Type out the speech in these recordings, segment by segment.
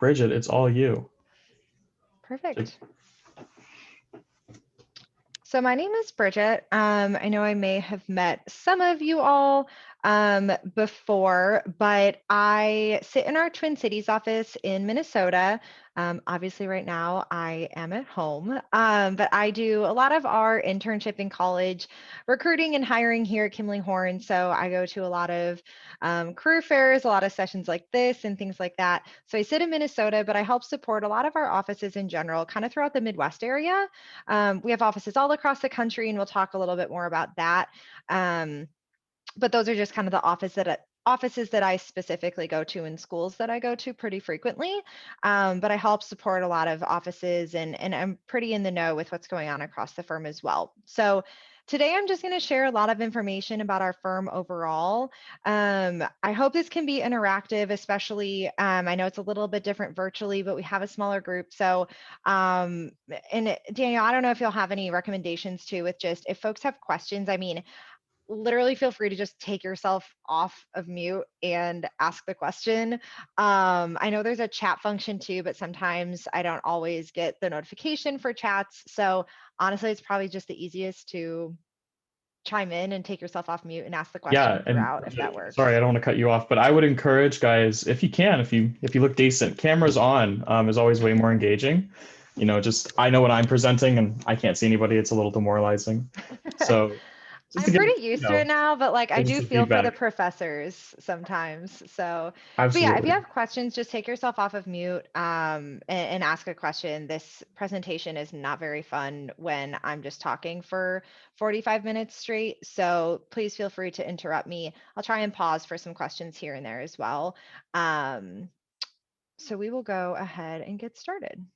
Bridget, it's all you. Perfect. So my name is Bridget. I know I may have met some of you all before, but I sit in our Twin Cities office in Minnesota. Obviously, right now I am at home, but I do a lot of our internship in college recruiting and hiring here at Kimley-Horn. So I go to a lot of career fairs, a lot of sessions like this and things like that. So I sit in Minnesota, but I help support a lot of our offices in general, kind of throughout the Midwest area. We have offices all across the country, and we'll talk a little bit more about that. Um, but those are just kind of the offices that I specifically go to and schools that I go to pretty frequently. But I help support a lot of offices, and I'm pretty in the know with what's going on across the firm as well. So today I'm just going to share a lot of information about our firm overall. I hope this can be interactive, especially I know it's a little bit different virtually, but we have a smaller group. So and Daniel, I don't know if you'll have any recommendations too with just if folks have questions. I mean, literally feel free to just take yourself off of mute and ask the question. I know there's a chat function too, but sometimes I don't always get the notification for chats. So honestly, it's probably just the easiest to chime in and take yourself off mute and ask the Yeah, question and throughout if that sorry, works. I don't want to cut you off, but I would encourage guys, if you can, if you look decent, cameras on is always way more engaging. Just I know when I'm presenting and I can't see anybody, it's a little demoralizing. So just to I'm give, pretty used to it now, but like I give us do some feel for the feedback. professors sometimes. So, but yeah, if you Absolutely. have questions, just take yourself off of mute and ask a question. This presentation is not very fun when I'm just talking for 45 minutes straight. So please feel free to interrupt me. I'll try and pause for some questions here and there as well. Um, so we will go ahead and get started.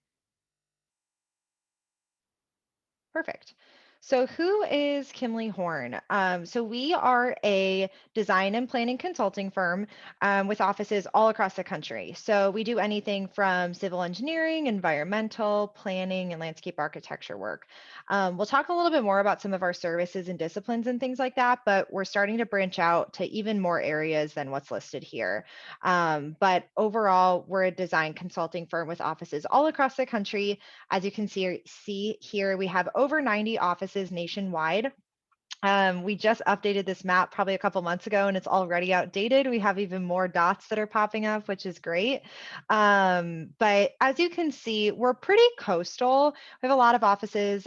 Perfect. So who is Kimley-Horn? So we are a design and planning consulting firm with offices all across the country. So we do anything from civil engineering, environmental, planning, and landscape architecture work. We'll talk a little bit more about some of our services and disciplines and things like that, but we're starting to branch out to even more areas than what's listed here. But overall, we're a design consulting firm with offices all across the country. As you can see here, we have over 90 offices nationwide. We just updated this map probably a couple months ago and it's already outdated. We have even more dots that are popping up, which is great. But as you can see, we're pretty coastal. We have a lot of offices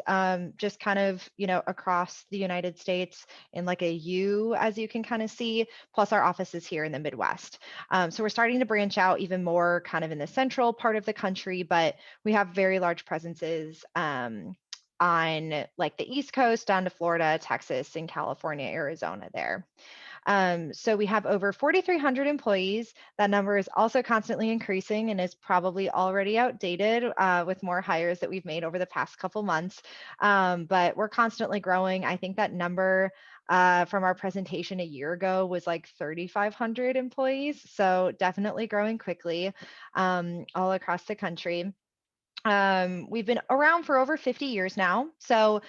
just kind of, across the United States in like a U, as you can kind of see, plus our offices here in the Midwest. So we're starting to branch out even more kind of in the central part of the country, but we have very large presences on like the East Coast down to Florida, Texas, and California, Arizona there. So we have over 4,300 employees. That number is also constantly increasing and is probably already outdated with more hires that we've made over the past couple months. But we're constantly growing. I think that number from our presentation a year ago was like 3,500 employees. So definitely growing quickly all across the country. We've been around for over 50 years now. So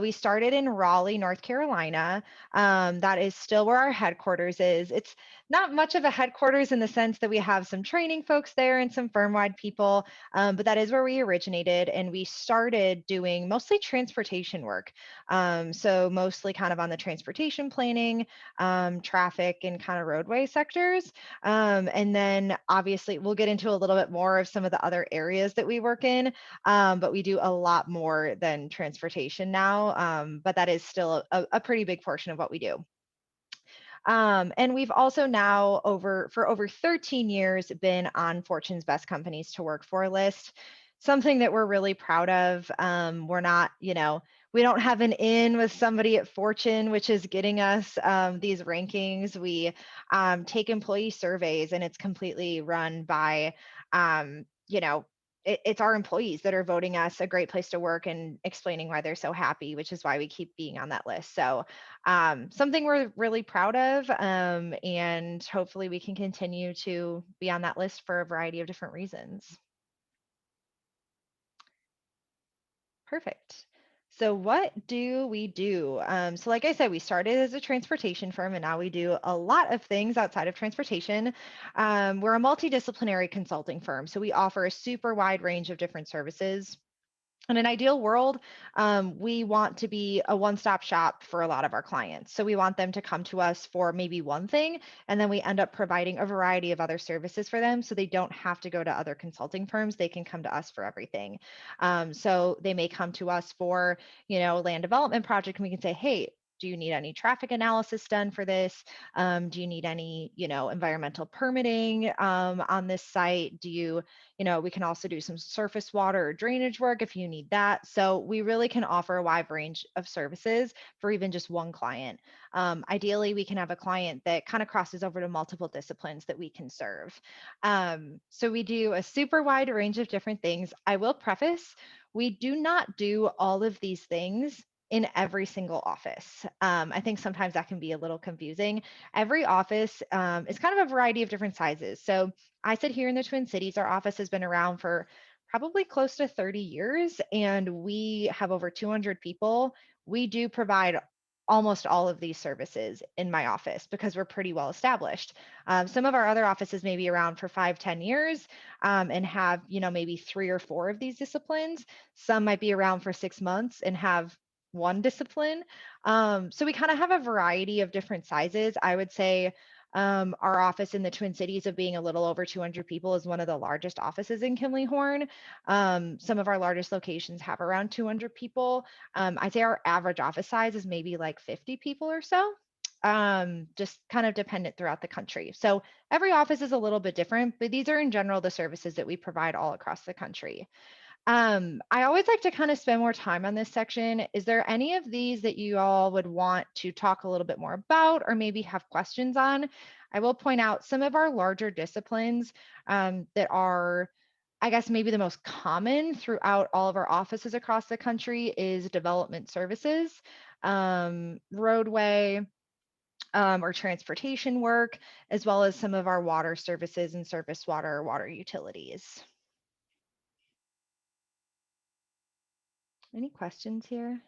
we started in Raleigh, North Carolina. That is still where our headquarters is. It's not much of a headquarters in the sense that we have some training folks there and some firm-wide people, but that is where we originated. And we started doing mostly transportation work. So mostly kind of on the transportation planning, traffic, and kind of roadway sectors. And then obviously we'll get into a little bit more of some of the other areas that we work in, but we do a lot more than transportation now, but that is still a pretty big portion of what we do. And we've also now for over 13 years been on Fortune's Best Companies to Work For list, something that we're really proud of. We're not, we don't have an in with somebody at Fortune, which is getting us these rankings. We take employee surveys and it's completely run by, it's our employees that are voting us a great place to work and explaining why they're so happy, which is why we keep being on that list. So something we're really proud of, and hopefully we can continue to be on that list for a variety of different reasons. Perfect. So what do we do? So like I said, we started as a transportation firm and now we do a lot of things outside of transportation. We're a multidisciplinary consulting firm. So we offer a super wide range of different services. In an ideal world, we want to be a one-stop shop for a lot of our clients. So we want them to come to us for maybe one thing, and then we end up providing a variety of other services for them. So they don't have to go to other consulting firms. They can come to us for everything. So they may come to us for, land development project, and we can say, hey, do you need any traffic analysis done for this? Do you need any, environmental permitting on this site? We can also do some surface water or drainage work if you need that. So we really can offer a wide range of services for even just one client. Ideally, we can have a client that kind of crosses over to multiple disciplines that we can serve. So we do a super wide range of different things. I will preface, we do not do all of these things in every single office. I think sometimes that can be a little confusing. Every office is kind of a variety of different sizes. So I sit here in the Twin Cities. Our office has been around for probably close to 30 years, and we have over 200 people. We do provide almost all of these services in my office because we're pretty well established. Some of our other offices may be around for 5, 10 years and have, maybe 3 or 4 of these disciplines. Some might be around for 6 months and have one discipline. So we kind of have a variety of different sizes. I would say our office in the Twin Cities of being a little over 200 people is one of the largest offices in Kimley-Horn. Some of our largest locations have around 200 people. I'd say our average office size is maybe like 50 people or so. Just kind of dependent throughout the country. So every office is a little bit different, but these are in general the services that we provide all across the country. I always like to kind of spend more time on this section. Is there any of these that you all would want to talk a little bit more about or maybe have questions on? I will point out some of our larger disciplines that are, I guess, maybe the most common throughout all of our offices across the country is development services, roadway, or transportation work, as well as some of our water services and surface water, water utilities. Any questions here?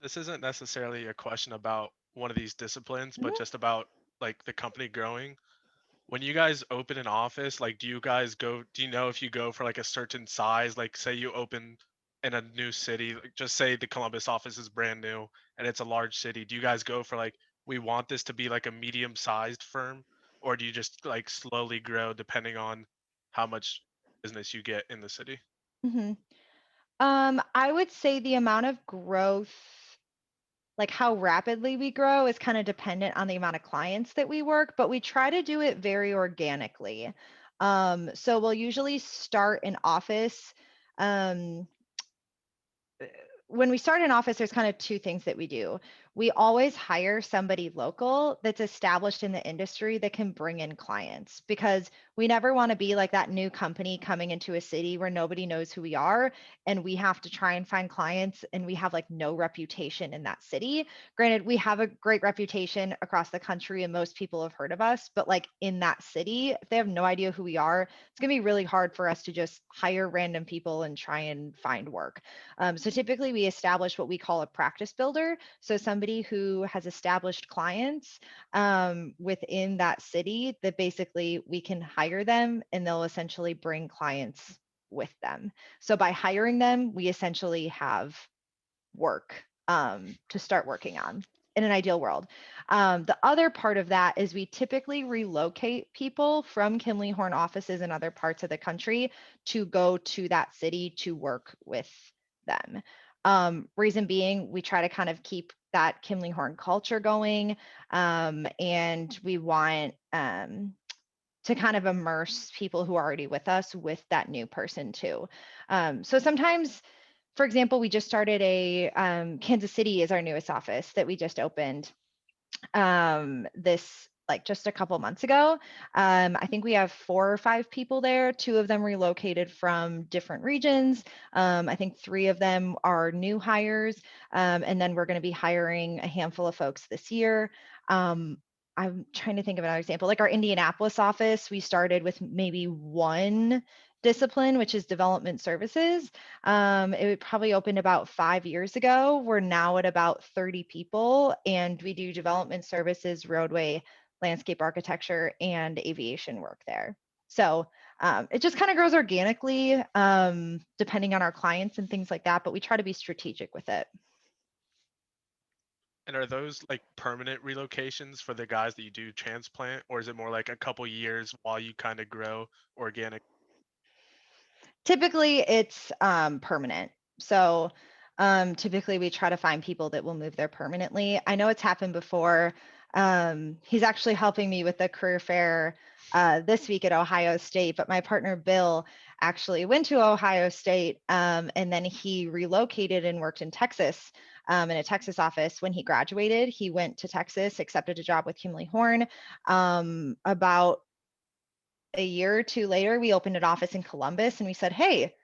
This isn't necessarily a question about one of these disciplines, but Mhm. just about like the company growing. When you guys open an office, like do you know if you go for like a certain size, like say you open in a new city, like just say the Columbus office is brand new and it's a large city. Do you guys go for like we want this to be like a medium-sized firm, or do you just like slowly grow depending on how much business you get in the city? Mhm. I would say the amount of growth, like how rapidly we grow, is kind of dependent on the amount of clients that we work, but we try to do it very organically. So we'll usually start an office. Um, when we start an office, there's kind of two things that we do. We always hire somebody local that's established in the industry that can bring in clients because we never want to be like that new company coming into a city where nobody knows who we are and we have to try and find clients and we have like no reputation in that city. Granted, we have a great reputation across the country and most people have heard of us, but like in that city, if they have no idea who we are, it's going to be really hard for us to just hire random people and try and find work. So typically we establish what we call a practice builder. So somebody who has established clients within that city that basically we can hire them and they'll essentially bring clients with them. So by hiring them, we essentially have work to start working on in an ideal world. The other part of that is we typically relocate people from Kimley-Horn offices in other parts of the country to go to that city to work with them. Reason being, we try to kind of keep that Kimley-Horn culture going, and we want to kind of immerse people who are already with us with that new person too. So sometimes, for example, we just started a Kansas City is our newest office that we just opened this like just a couple months ago. I think we have 4 or 5 people there. 2 of them relocated from different regions. I think 3 of them are new hires. And then we're going to be hiring a handful of folks this year. I'm trying to think of another example. Like our Indianapolis office, we started with maybe 1 discipline, which is development services. It probably opened about 5 years ago. We're now at about 30 people, and we do development services, roadway, landscape architecture, and aviation work there. So it just kind of grows organically, depending on our clients and things like that, but we try to be strategic with it. And are those like permanent relocations for the guys that you do transplant, or is it more like a couple years while you kind of grow organic? Typically, it's permanent. So typically, we try to find people that will move there permanently. I know it's happened before. He's actually helping me with the career fair this week at Ohio State, but my partner Bill actually went to Ohio State, and then he relocated and worked in Texas, in a Texas office. When he graduated, he went to Texas, accepted a job with Kimley-Horn. About a year or two later, we opened an office in Columbus, and we said, hey,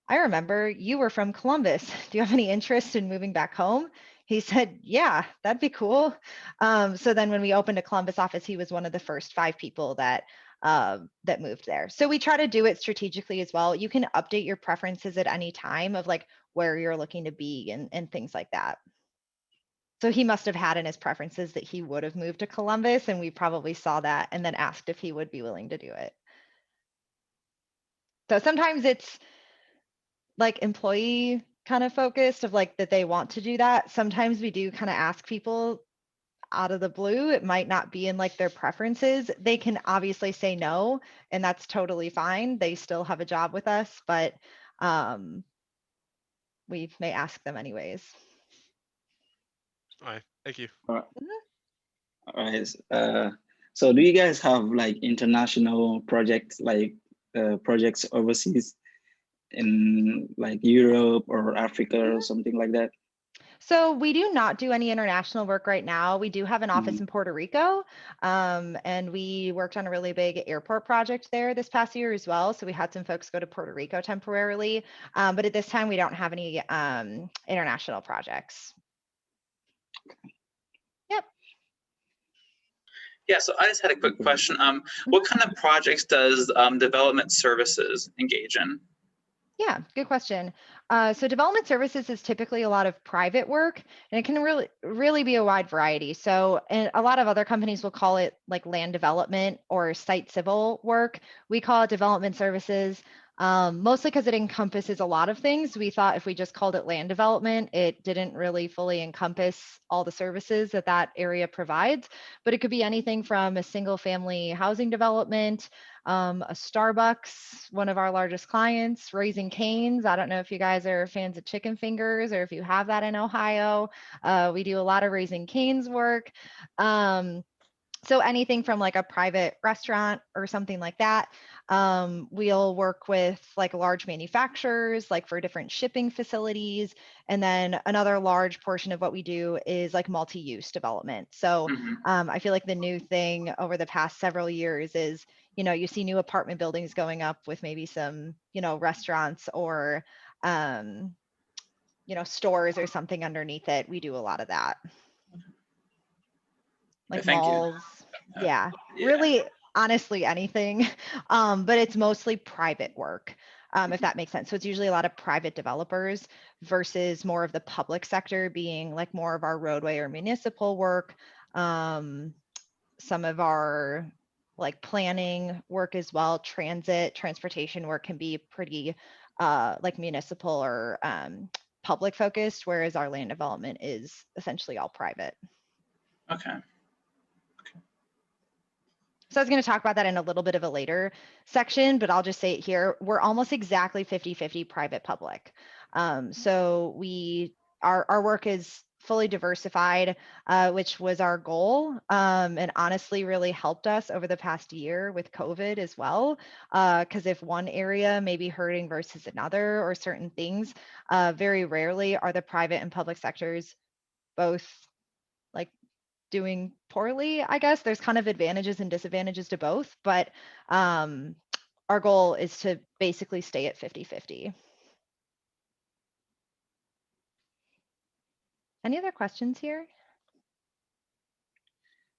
I remember you were from Columbus. Do you have any interest in moving back home? He said, yeah, that'd be cool. So then when we opened a Columbus office, he was one of the first 5 people that that moved there. So we try to do it strategically as well. You can update your preferences at any time of like where you're looking to be and things like that. So he must have had in his preferences that he would have moved to Columbus, and we probably saw that and then asked if he would be willing to do it. So sometimes it's like employee kind of focused of like that they want to do that. Sometimes we do kind of ask people out of the blue. It might not be in like their preferences. They can obviously say no, and that's totally fine. They still have a job with us, but we may ask them anyways. All right, thank you. All right. All right. So do you guys have like international projects, like projects overseas in like Europe or Africa or something like that? So we do not do any international work right now. We do have an office in Puerto Rico, and we worked on a really big airport project there this past year as well. So we had some folks go to Puerto Rico temporarily, but at this time we don't have any international projects. Yep. Yeah, so I just had a quick question. What kind of projects does development services engage in? Yeah, good question. So development services is typically a lot of private work, and it can really be a wide variety. So, and a lot of other companies will call it like land development or site civil work. We call it development services, mostly because it encompasses a lot of things. We thought if we just called it land development, it didn't really fully encompass all the services that that area provides. But it could be anything from a single family housing development, a Starbucks, one of our largest clients, Raising Cane's. I don't know if you guys are fans of chicken fingers or if you have that in Ohio. We do a lot of Raising Cane's work. So anything from like a private restaurant or something like that. We'll work with like large manufacturers, like for different shipping facilities. And then another large portion of what we do is like multi-use development. So I feel like the new thing over the past several years is, you know, you see new apartment buildings going up with maybe some, you know, restaurants or, you know, stores or something underneath it. We do a lot of that. Like Thank malls. you. Yeah, really, honestly, anything. But it's mostly private work, if that makes sense. So it's usually a lot of private developers versus more of the public sector being like more of our roadway or municipal work. Some of our like planning work as well, transportation work can be pretty like municipal or public focused, whereas our land development is essentially all private. Okay. So I was going to talk about that in a little bit of a later section, but I'll just say it here. We're almost exactly 50-50 private public. So our work is fully diversified, which was our goal, and honestly really helped us over the past year with COVID as well. Because if one area may be hurting versus another or certain things, very rarely are the private and public sectors both like doing poorly. I guess there's kind of advantages and disadvantages to both, but our goal is to basically stay at 50-50. Any other questions here?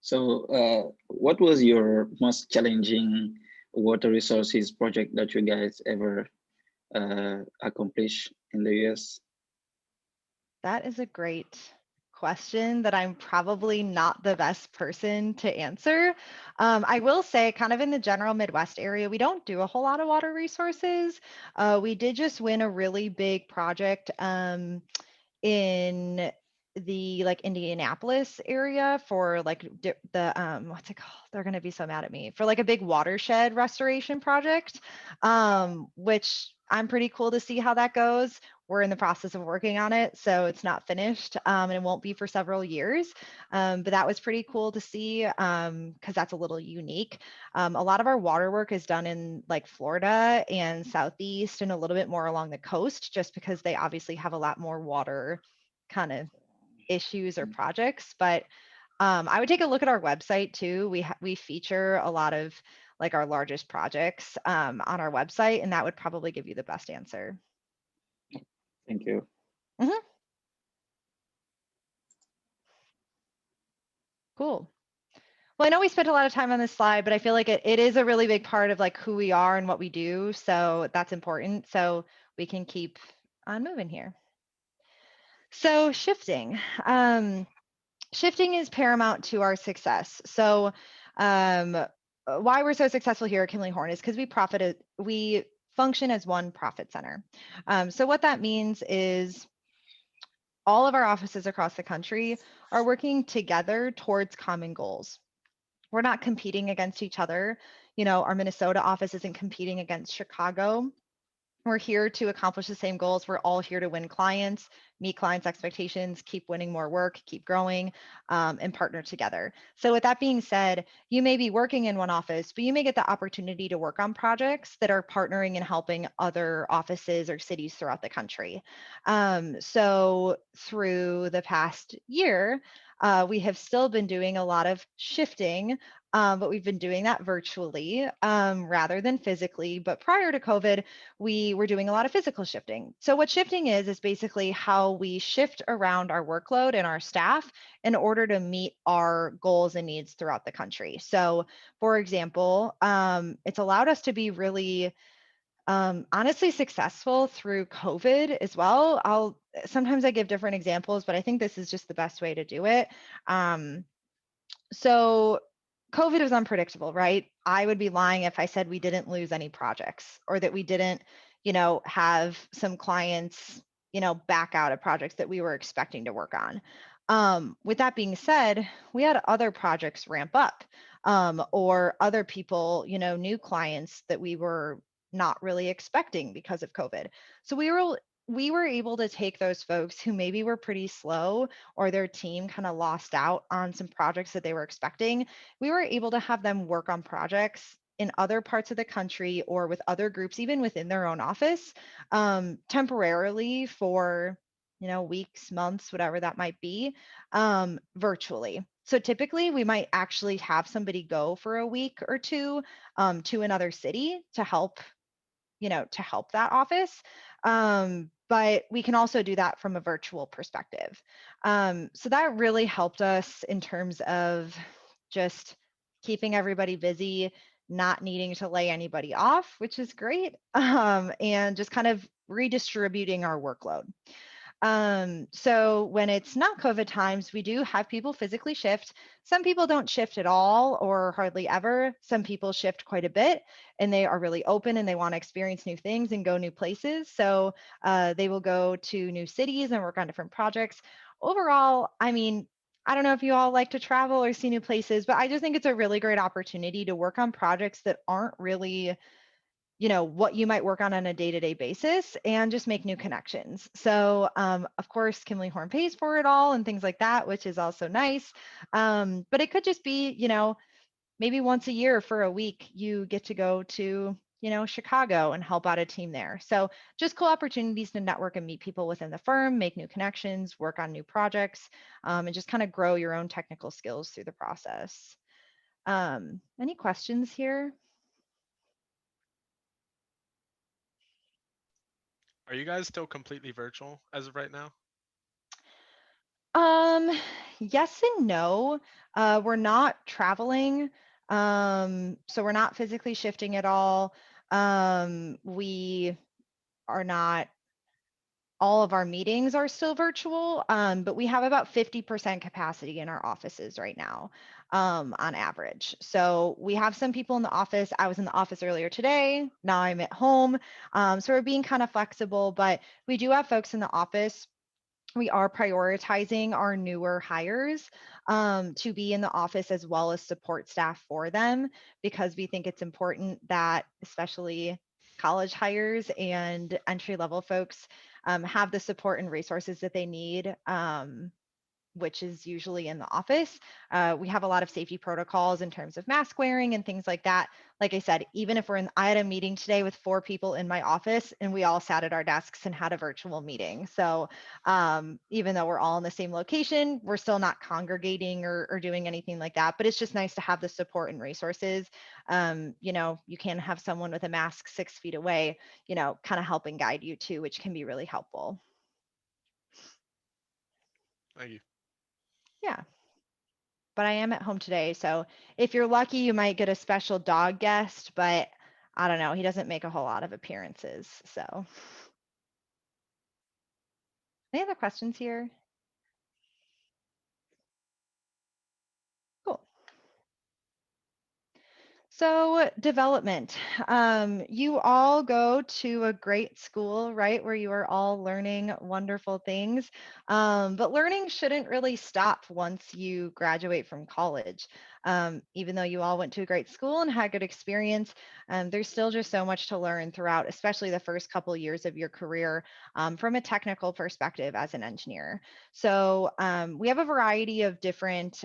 So what was your most challenging water resources project that you guys ever accomplish in the US? That is a great question that I'm probably not the best person to answer. I will say, kind of in the general Midwest area, we don't do a whole lot of water resources. We did just win a really big project in the like Indianapolis area for like the what's it called? They're gonna be so mad at me for like a big watershed restoration project, which I'm pretty cool to see how that goes. We're in the process of working on it, so it's not finished, and it won't be for several years. But that was pretty cool to see because that's a little unique. A lot of our water work is done in like Florida and Southeast and a little bit more along the coast, just because they obviously have a lot more water kind of issues or projects. But I would take a look at our website too. We feature a lot of like our largest projects on our website, and that would probably give you the best answer. Thank you. Mhm. Cool. Well, I know we spent a lot of time on this slide, but I feel like it is a really big part of like who we are and what we do. So that's important. So we can keep on moving here. So shifting. Shifting is paramount to our success. So why we're so successful here at Kimley-Horn is because we function as one profit center. So what that means is all of our offices across the country are working together towards common goals. We're not competing against each other. You know, our Minnesota office isn't competing against Chicago. We're here to accomplish the same goals. We're all here to win clients, meet clients' expectations, keep winning more work, keep growing, and partner together. So, with that being said, you may be working in one office, but you may get the opportunity to work on projects that are partnering and helping other offices or cities throughout the country. So, through the past year, we have still been doing a lot of shifting, but we've been doing that virtually rather than physically. But prior to COVID, we were doing a lot of physical shifting. So what shifting is basically how we shift around our workload and our staff in order to meet our goals and needs throughout the country. So for example, it's allowed us to be really honestly successful through COVID as well. Sometimes I give different examples, but I think this is just the best way to do it. So COVID was unpredictable, right? I would be lying if I said we didn't lose any projects or that we didn't, have some clients, back out of projects that we were expecting to work on. With that being said, we had other projects ramp up, or other people, new clients that we were not really expecting because of COVID. So we were able to take those folks who maybe were pretty slow or their team kind of lost out on some projects that they were expecting. We were able to have them work on projects in other parts of the country or with other groups, even within their own office, temporarily for weeks, months, whatever that might be, virtually. So typically we might actually have somebody go for a week or two to another city to help that office. But we can also do that from a virtual perspective. So that really helped us in terms of just keeping everybody busy, not needing to lay anybody off, which is great, and just kind of redistributing our workload. So when it's not COVID times, we do have people physically shift. Some people don't shift at all or hardly ever. Some people shift quite a bit and they are really open and they want to experience new things and go new places. So they will go to new cities and work on different projects. Overall, I mean, I don't know if you all like to travel or see new places, but I just think it's a really great opportunity to work on projects that aren't really what you might work on a day-to-day basis and just make new connections. So of course, Kimley-Horn pays for it all and things like that, which is also nice. But it could just be, maybe once a year for a week, you get to go to, Chicago and help out a team there. So just cool opportunities to network and meet people within the firm, make new connections, work on new projects, and just kind of grow your own technical skills through the process. Any questions here? Are you guys still completely virtual as of right now? Yes and no. We're not traveling So we're not physically shifting at all. We are not, all of our meetings are still virtual, but we have about 50% capacity in our offices right now, on average. So we have some people in the office. I was in the office earlier today. Now I'm at home. So we're being kind of flexible, but we do have folks in the office. We are prioritizing our newer hires, to be in the office as well as support staff for them, because we think it's important that especially college hires and entry level folks, have the support and resources that they need, which is usually in the office. We have a lot of safety protocols in terms of mask wearing and things like that. Like I said, even if I had a meeting today with 4 people in my office and we all sat at our desks and had a virtual meeting. So even though we're all in the same location, we're still not congregating or doing anything like that. But it's just nice to have the support and resources. You can have someone with a mask 6 feet away, kind of help and guide you too, which can be really helpful. Thank you. Yeah. But I am at home today. So if you're lucky, you might get a special dog guest, but I don't know. He doesn't make a whole lot of appearances. So any other questions here? Cool. So development, you all go to a great school, right? Where you are all learning wonderful things. But learning shouldn't really stop once you graduate from college. Even though you all went to a great school and had good experience, there's still just so much to learn throughout, especially the first couple years of your career, from a technical perspective as an engineer. So we have a variety of different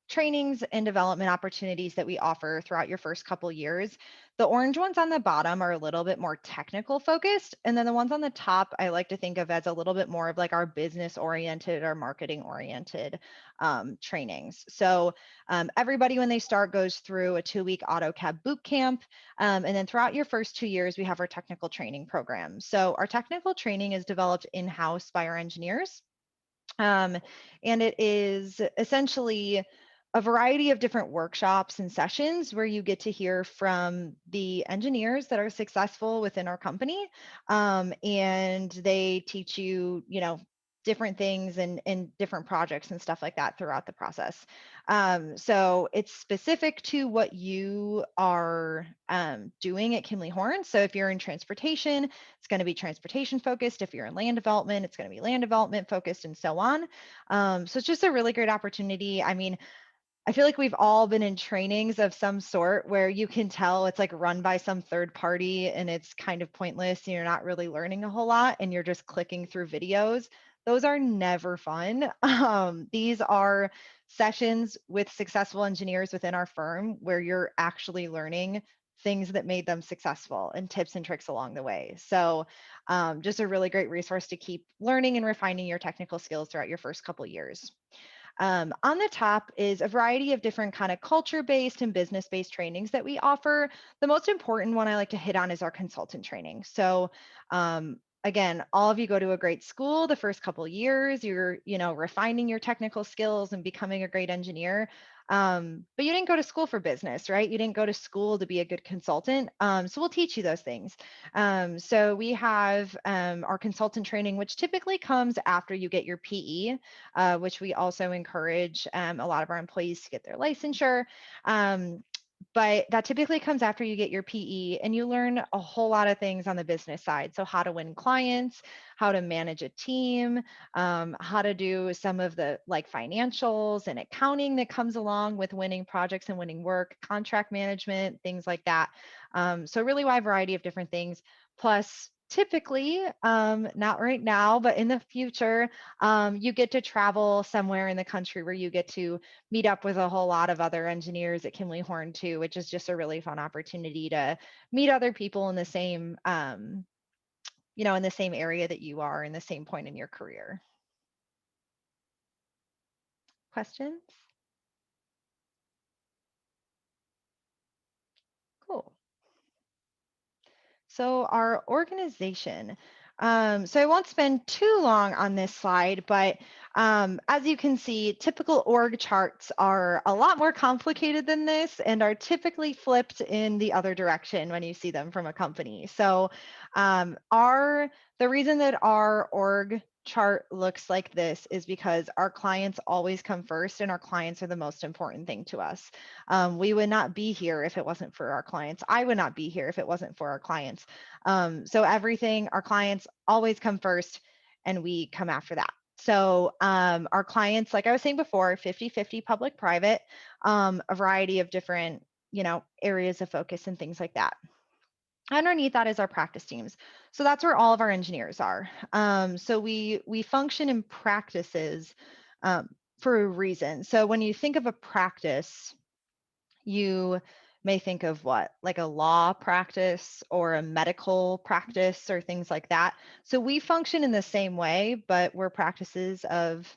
trainings and development opportunities that we offer throughout your first couple years. The orange ones on the bottom are a little bit more technical focused. And then the ones on the top, I like to think of as a little bit more of like our business oriented or marketing oriented trainings. So everybody, when they start, goes through a 2-week AutoCAD boot camp. And then throughout your first 2 years, we have our technical training program. So our technical training is developed in-house by our engineers. And it is essentially a variety of different workshops and sessions where you get to hear from the engineers that are successful within our company. And they teach you, different things and different projects and stuff like that throughout the process. So it's specific to what you are doing at Kimley-Horn. So if you're in transportation, it's going to be transportation focused. If you're in land development, it's going to be land development focused, and so on. So it's just a really great opportunity. I mean, I feel like we've all been in trainings of some sort where you can tell it's like run by some third party and it's kind of pointless and you're not really learning a whole lot and you're just clicking through videos. Those are never fun. These are sessions with successful engineers within our firm where you're actually learning things that made them successful and tips and tricks along the way. So just a really great resource to keep learning and refining your technical skills throughout your first couple years. On the top is a variety of different kind of culture-based and business-based trainings that we offer. The most important one I like to hit on is our consultant training. So again, all of you go to a great school the first couple years, you're, refining your technical skills and becoming a great engineer. But you didn't go to school for business, right? You didn't go to school to be a good consultant. So we'll teach you those things. So we have our consultant training, which typically comes after you get your PE, which we also encourage a lot of our employees to get their licensure. But that typically comes after you get your PE and you learn a whole lot of things on the business side. So how to win clients, how to manage a team, how to do some of the like financials and accounting that comes along with winning projects and winning work, contract management, things like that. So really wide variety of different things. Plus, typically, not right now, but in the future, you get to travel somewhere in the country where you get to meet up with a whole lot of other engineers at Kimley-Horn too, which is just a really fun opportunity to meet other people in the same, in the same area that you are, in the same point in your career. Questions? Cool. So our organization, So I won't spend too long on this slide, but as you can see, typical org charts are a lot more complicated than this and are typically flipped in the other direction when you see them from a company. So the reason that our org chart looks like this is because our clients always come first, and our clients are the most important thing to us. We would not be here if it wasn't for our clients. I would not be here if it wasn't for our clients. So everything, our clients always come first, and we come after that. So our clients, like I was saying before, 50-50 public-private, a variety of different, areas of focus and things like that. Underneath that is our practice teams. So that's where all of our engineers are. So we function in practices for a reason. So when you think of a practice, you may think of what, like a law practice or a medical practice or things like that. So we function in the same way, but we're practices of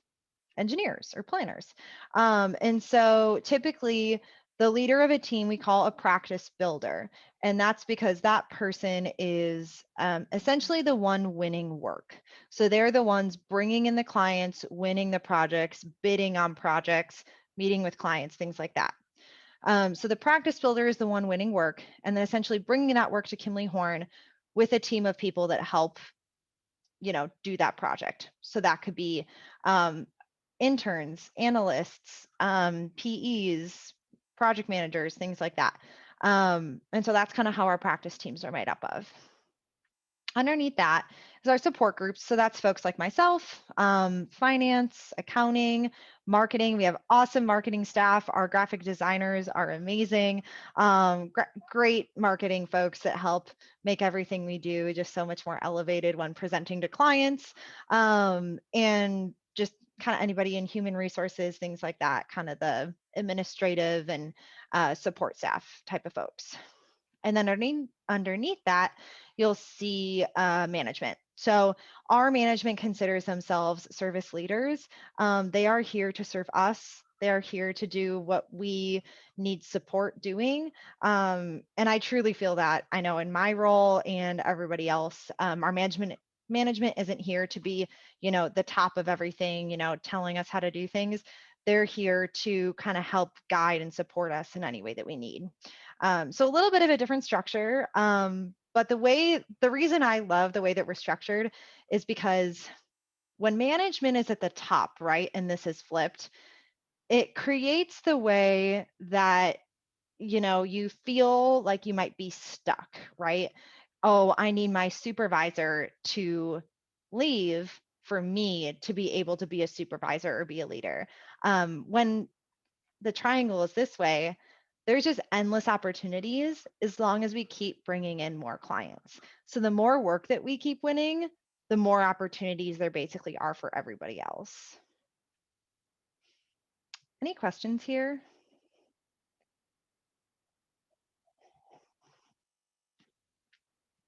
engineers or planners. And so typically the leader of a team we call a practice builder. And that's because that person is essentially the one winning work. So they're the ones bringing in the clients, winning the projects, bidding on projects, meeting with clients, things like that. So the practice builder is the one winning work, and then essentially bringing that work to Kimley-Horn with a team of people that help, do that project. So that could be interns, analysts, PEs, project managers, things like that. And so that's kind of how our practice teams are made up of. Underneath that is our support groups. So that's folks like myself, finance, accounting, marketing. We have awesome marketing staff. Our graphic designers are amazing. Great marketing folks that help make everything we do just so much more elevated when presenting to clients. And just kind of anybody in human resources, things like that, kind of the administrative and support staff type of folks. And then underneath that, you'll see management. So our management considers themselves service leaders. They are here to serve us. They are here to do what we need support doing. And I truly feel that. I know in my role and everybody else, our management isn't here to be, the top of everything, telling us how to do things. They're here to kind of help guide and support us in any way that we need. So a little bit of a different structure, but the reason I love the way that we're structured is because when management is at the top, right, and this is flipped, it creates the way that, you feel like you might be stuck, right? Oh, I need my supervisor to leave for me to be able to be a supervisor or be a leader. When the triangle is this way, there's just endless opportunities as long as we keep bringing in more clients. So the more work that we keep winning, the more opportunities there basically are for everybody else. Any questions here?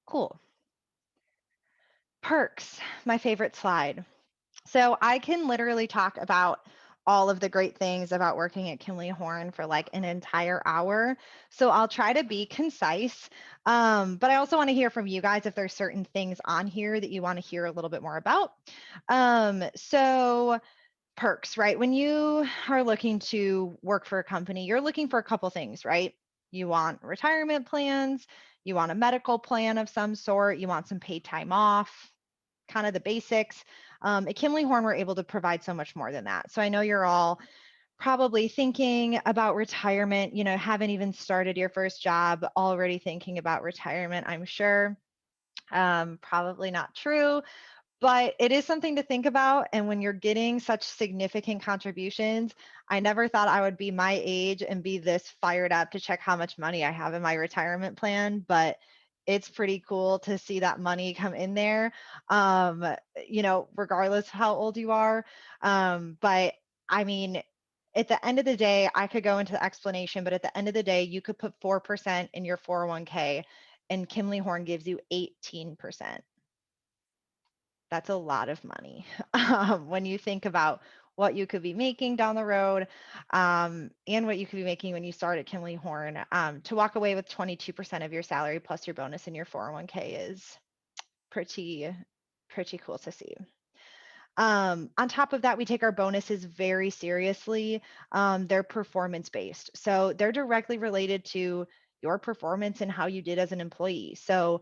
Cool. Perks, my favorite slide. So I can literally talk about all of the great things about working at Kimley-Horn for like an entire hour. So I'll try to be concise, but I also want to hear from you guys if there's certain things on here that you want to hear a little bit more about. So perks, right? When you are looking to work for a company, you're looking for a couple things, right? You want retirement plans, you want a medical plan of some sort, you want some paid time off, kind of the basics. At Kimley-Horn, we're able to provide so much more than that. So I know you're all probably thinking about retirement, haven't even started your first job, already thinking about retirement, I'm sure. Probably not true, but it is something to think about. And when you're getting such significant contributions, I never thought I would be my age and be this fired up to check how much money I have in my retirement plan, but it's pretty cool to see that money come in there, regardless of how old you are. But I mean, at the end of the day, I could go into the explanation, but at the end of the day, you could put 4% in your 401k and Kimley-Horn gives you 18%. That's a lot of money when you think about what you could be making down the road and what you could be making when you start at Kimley-Horn. To walk away with 22% of your salary plus your bonus in your 401k is pretty pretty cool to see. On top of that, we take our bonuses very seriously. They're performance based. So they're directly related to your performance and how you did as an employee. So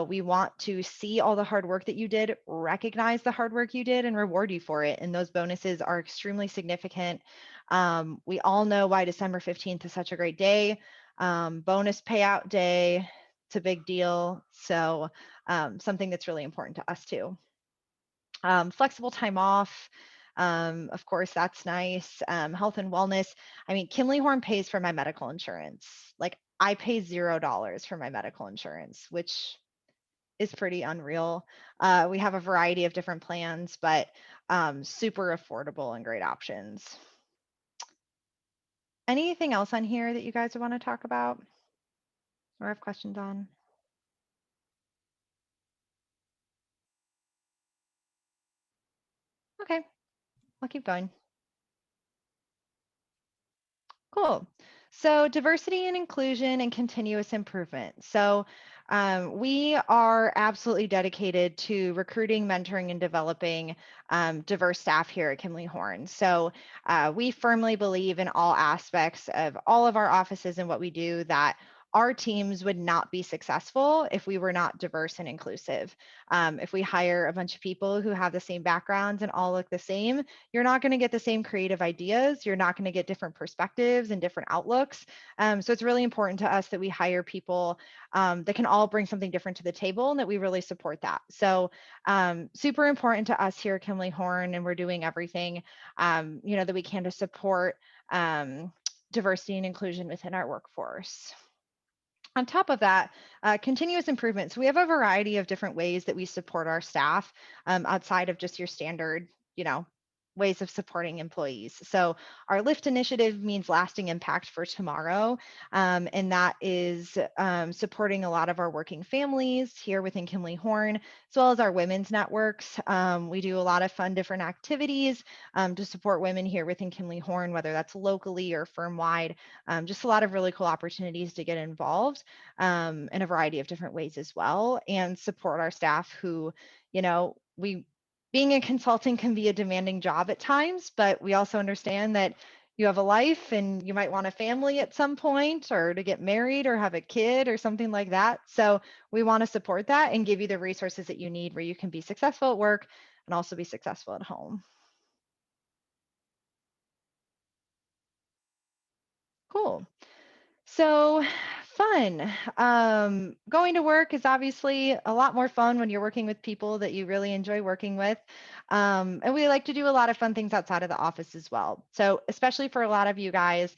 we want to see all the hard work that you did, recognize the hard work you did, and reward you for it. And those bonuses are extremely significant. We all know why December 15th is such a great day. Bonus payout day, it's a big deal. So something that's really important to us too. Flexible time off. Of course, that's nice. Health and wellness. I mean, Kimley-Horn pays for my medical insurance. Like I pay $0 for my medical insurance, which is pretty unreal. We have a variety of different plans, but super affordable and great options. Anything else on here that you guys want to talk about or have questions on? Okay, I'll keep going. Cool. So diversity and inclusion and continuous improvement. So we are absolutely dedicated to recruiting, mentoring, and developing diverse staff here at Kimley-Horn. So we firmly believe in all aspects of all of our offices and what we do that our teams would not be successful if we were not diverse and inclusive. If we hire a bunch of people who have the same backgrounds and all look the same, you're not going to get the same creative ideas. You're not going to get different perspectives and different outlooks. So it's really important to us that we hire people that can all bring something different to the table and that we really support that. So super important to us here at Kimley-Horn, and we're doing everything that we can to support diversity and inclusion within our workforce. On top of that, continuous improvement. So we have a variety of different ways that we support our staff outside of just your standard, ways of supporting employees. So our LIFT initiative means lasting impact for tomorrow. And that is supporting a lot of our working families here within Kimley-Horn, as well as our women's networks. We do a lot of fun different activities to support women here within Kimley-Horn, whether that's locally or firm-wide. Just a lot of really cool opportunities to get involved in a variety of different ways as well, and support our staff who, being a consultant can be a demanding job at times, but we also understand that you have a life and you might want a family at some point, or to get married or have a kid or something like that. So we want to support that and give you the resources that you need where you can be successful at work and also be successful at home. Cool. So fun. Going to work is obviously a lot more fun when you're working with people that you really enjoy working with. And we like to do a lot of fun things outside of the office as well. So especially for a lot of you guys,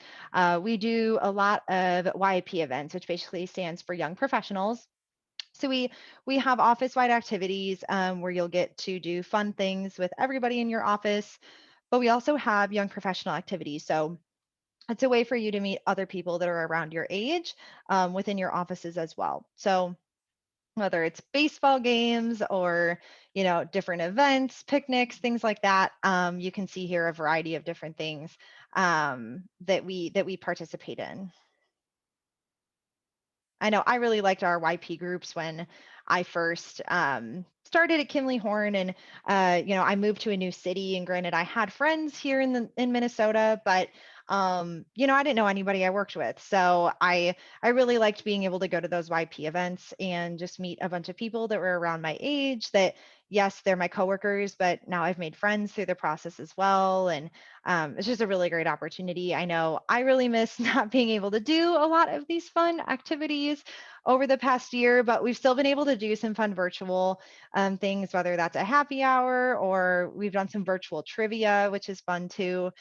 we do a lot of YP events, which basically stands for Young Professionals. So we have office-wide activities where you'll get to do fun things with everybody in your office, but we also have young professional activities. So it's a way for you to meet other people that are around your age within your offices as well. So whether it's baseball games or different events, picnics, things like that, you can see here a variety of different things that we participate in. I know I really liked our YP groups when I first started at Kimley-Horn, and I moved to a new city. And granted, I had friends here in Minnesota, but I didn't know anybody I worked with. So I really liked being able to go to those YP events and just meet a bunch of people that were around my age. That yes, they're my coworkers, but now I've made friends through the process as well. And it's just a really great opportunity. I know I really miss not being able to do a lot of these fun activities over the past year, but we've still been able to do some fun virtual things, whether that's a happy hour or we've done some virtual trivia, which is fun too.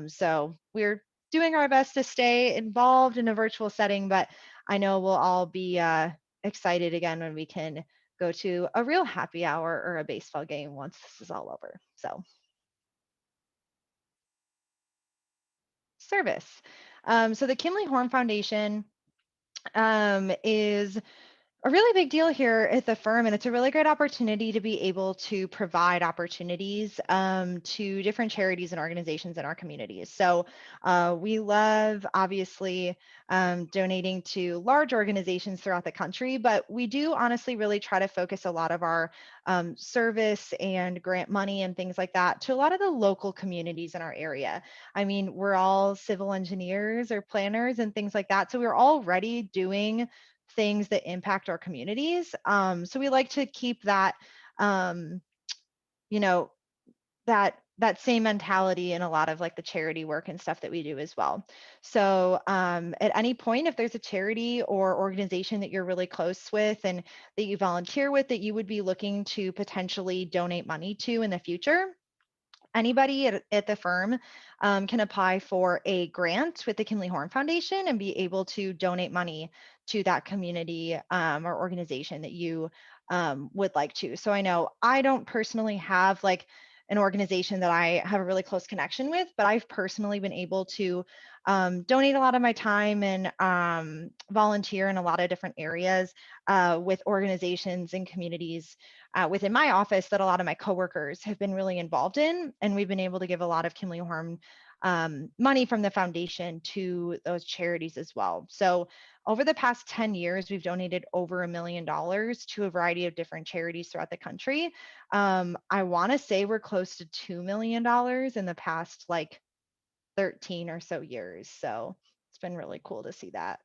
So we're doing our best to stay involved in a virtual setting, but I know we'll all be excited again when we can go to a real happy hour or a baseball game once this is all over. So service. So the Kimley-Horn Foundation is a really big deal here at the firm, and it's a really great opportunity to be able to provide opportunities to different charities and organizations in our communities. So we love, obviously, donating to large organizations throughout the country, but we do honestly really try to focus a lot of our service and grant money and things like that to a lot of the local communities in our area. I mean, we're all civil engineers or planners and things like that, so we're already doing things that impact our communities. So we like to keep that, you know, that same mentality in a lot of like the charity work and stuff that we do as well. So at any point, if there's a charity or organization that you're really close with and that you volunteer with that you would be looking to potentially donate money to in the future, anybody at the firm can apply for a grant with the Kimley-Horn Foundation and be able to donate money to that community or organization that you would like to. So I know I don't personally have like an organization that I have a really close connection with, but I've personally been able to donate a lot of my time and volunteer in a lot of different areas with organizations and communities within my office that a lot of my coworkers have been really involved in. And we've been able to give a lot of Kimley-Horn money from the foundation to those charities as well. So over the past 10 years, we've donated over $1 million to a variety of different charities throughout the country. I want to say we're close to $2 million in the past like 13 or so years. So it's been really cool to see that.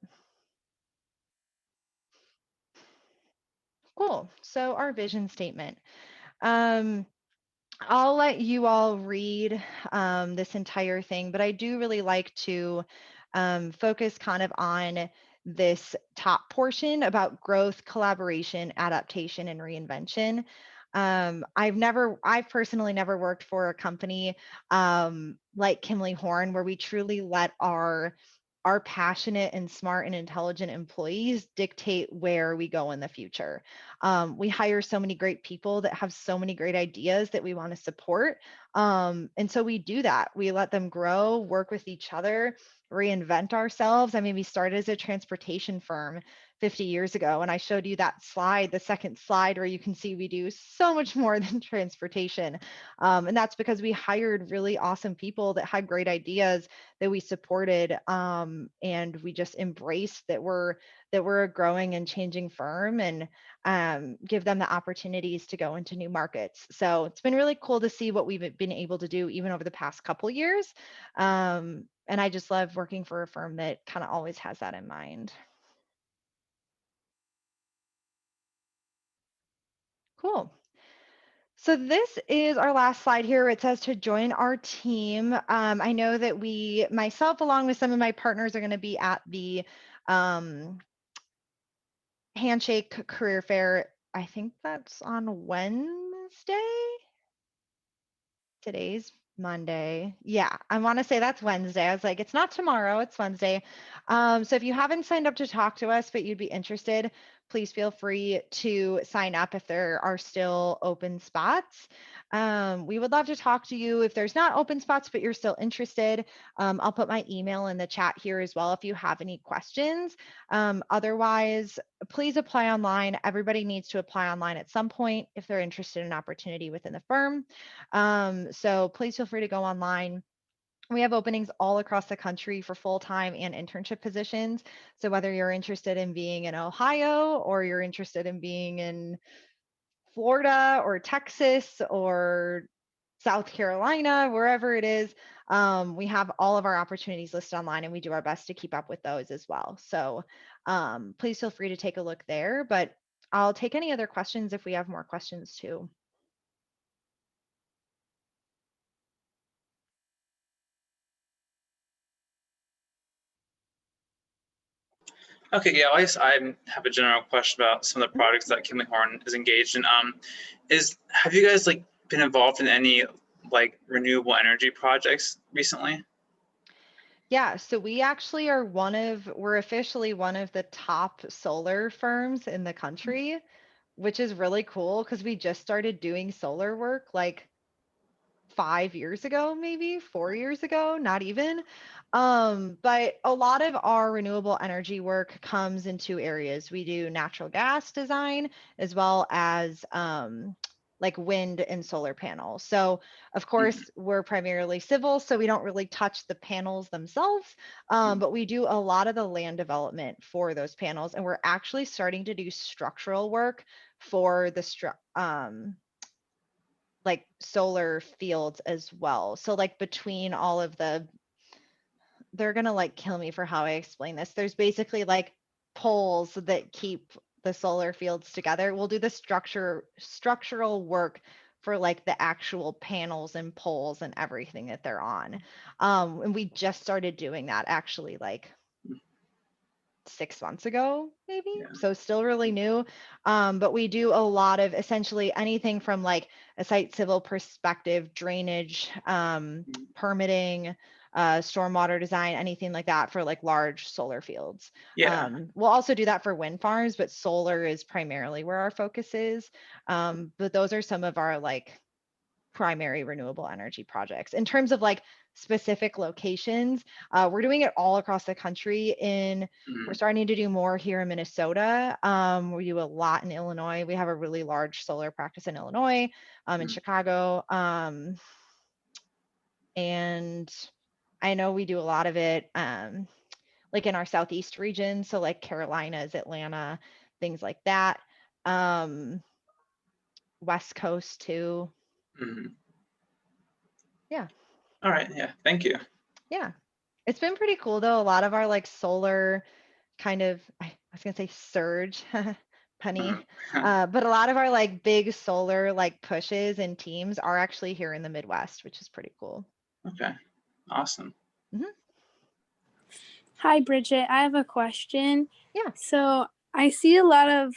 Cool. So our vision statement. I'll let you all read this entire thing, but I do really like to focus kind of on this top portion about growth, collaboration, adaptation, and reinvention. I've personally never worked for a company like Kimley-Horn where we truly let our passionate and smart and intelligent employees dictate where we go in the future. We hire so many great people that have so many great ideas that we want to support. And so we do that. We let them grow, work with each other, reinvent ourselves. I mean, we started as a transportation firm 50 years ago. And I showed you that slide, the second slide, where you can see we do so much more than transportation. And that's because we hired really awesome people that had great ideas that we supported. And we just embraced that we're a growing and changing firm and give them the opportunities to go into new markets. So it's been really cool to see what we've been able to do even over the past couple years. And I just love working for a firm that kind of always has that in mind. Cool. So this is our last slide here. It says to join our team. I know that myself, along with some of my partners, are going to be at the Handshake Career Fair. I think that's on Wednesday. Today's Monday. Yeah, I want to say that's Wednesday. I was like, it's not tomorrow, it's Wednesday. So if you haven't signed up to talk to us, but you'd be interested, please feel free to sign up if there are still open spots. We would love to talk to you if there's not open spots, but you're still interested. I'll put my email in the chat here as well if you have any questions. Otherwise, please apply online. Everybody needs to apply online at some point if they're interested in an opportunity within the firm. So please feel free to go online. We have openings all across the country for full-time and internship positions. So whether you're interested in being in Ohio or you're interested in being in Florida or Texas or South Carolina, wherever it is, we have all of our opportunities listed online and we do our best to keep up with those as well. So please feel free to take a look there, but I'll take any other questions if we have more questions too. Okay, yeah, I guess I have a general question about some of the projects that Kimley-Horn is engaged in. Have you guys like been involved in any like renewable energy projects recently? Yeah, so we actually are we're officially one of the top solar firms in the country, which is really cool because we just started doing solar work like 5 years ago, maybe 4 years ago, not even. But a lot of our renewable energy work comes in two areas. We do natural gas design as well as like wind and solar panels. So of course, we're primarily civil, so we don't really touch the panels themselves, but we do a lot of the land development for those panels. And we're actually starting to do structural work for the like solar fields as well. So like between all of they're gonna like kill me for how I explain this. There's basically like poles that keep the solar fields together. We'll do the structural work for like the actual panels and poles and everything that they're on. And we just started doing that actually like 6 months ago, maybe. Yeah. So still really new. But we do a lot of essentially anything from like a site civil perspective, drainage, permitting, stormwater design, anything like that for like large solar fields. Yeah. We'll also do that for wind farms, but solar is primarily where our focus is. But those are some of our like primary renewable energy projects. In terms of like specific locations, we're doing it all across the country. We're starting to do more here in Minnesota. We do a lot in Illinois. We have a really large solar practice in Illinois, in Chicago. And I know we do a lot of it like in our Southeast region. So like Carolinas, Atlanta, things like that. West Coast too. Yeah. All right. Yeah. Thank you. Yeah. It's been pretty cool though. A lot of our like solar kind of, I was gonna say surge, punny, but a lot of our like big solar like pushes and teams are actually here in the Midwest, which is pretty cool. Okay. Awesome. Hi, Bridget. I have a question. Yeah. So I see a lot of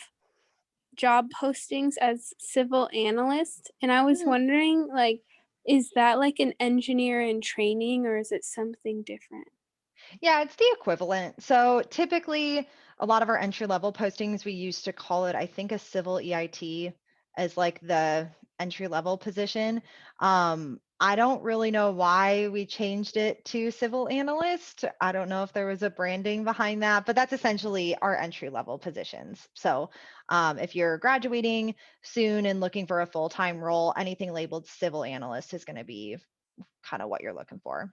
job postings as civil analyst, and I was wondering, like, is that like an engineer in training or is it something different? Yeah, it's the equivalent. So typically, a lot of our entry level postings, we used to call it, I think, a civil EIT as like the entry level position. I don't really know why we changed it to civil analyst. I don't know if there was a branding behind that, but that's essentially our entry level positions. So if you're graduating soon and looking for a full-time role, anything labeled civil analyst is going to be kind of what you're looking for.